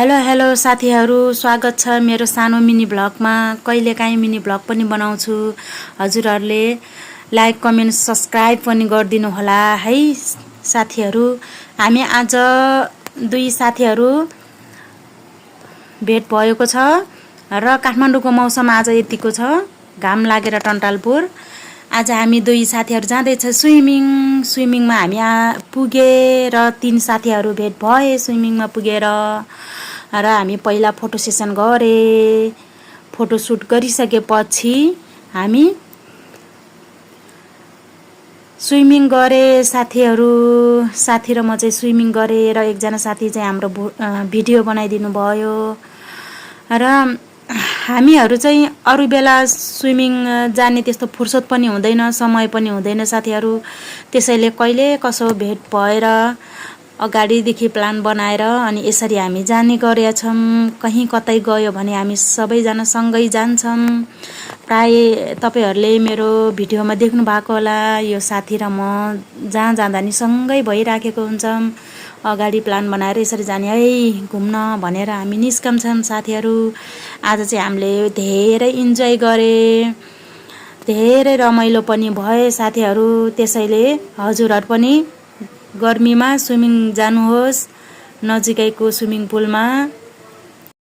Hello hello साथीहरू, स्वागत छ मेरो सानो मिनी भ्लगमा। कहिलेकाहीँ मिनी भ्लग पनि बनाउँछु। हजुरहरूले लाइक कमेन्ट सब्सक्राइब पनि गरिदिनु होला है साथीहरू। हामी आज दुई साथीहरू भेट भएको छ र काठमाडौँको मौसम आज यतिको छ, घाम लागेर टन्टालपुर। आज हामी दुई साथीहरू जाँदैछ स्विमिङमा हामी पुगेर तीन साथीहरू भेट भए स्विमिङमा पुगेर र हामी पहिला फोटो सेसन गरे। फोटो सुट गरिसकेपछि हामी स्विमिङ गरे। साथी र म चाहिँ स्विमिङ गरे र एकजना साथी चाहिँ हाम्रो भिडियो बनाइदिनु भयो र हामीहरू चाहिँ अरू बेला स्विमिङ जाने त्यस्तो फुर्सद पनि हुँदैन, समय पनि हुँदैन साथीहरू। त्यसैले कहिले कसो भेट भएर अगाडिदेखि प्लान बनाएर अनि यसरी हामी जाने गरेका छौँ। कहीँ कतै गयो भने हामी सबैजना सँगै जान्छौँ। प्राय तपाईहरूले मेरो भिडियोमा देख्नु भएको होला, यो साथी र म जहाँ जाँदा नि सँगै भइराखेको हुन्छौँ। अगाडि प्लान बनाएर यसरी जाने है घुम्न भनेर हामी निस्कन्छौँ साथीहरू। आज चाहिँ हामीले धेरै इन्जोय गरे, धेरै रमाइलो पनि भए साथीहरू। त्यसैले हजुरहरू पनि गर्मीमा स्विमिङ जानुहोस् नजिकैको स्विमिङ पुलमा।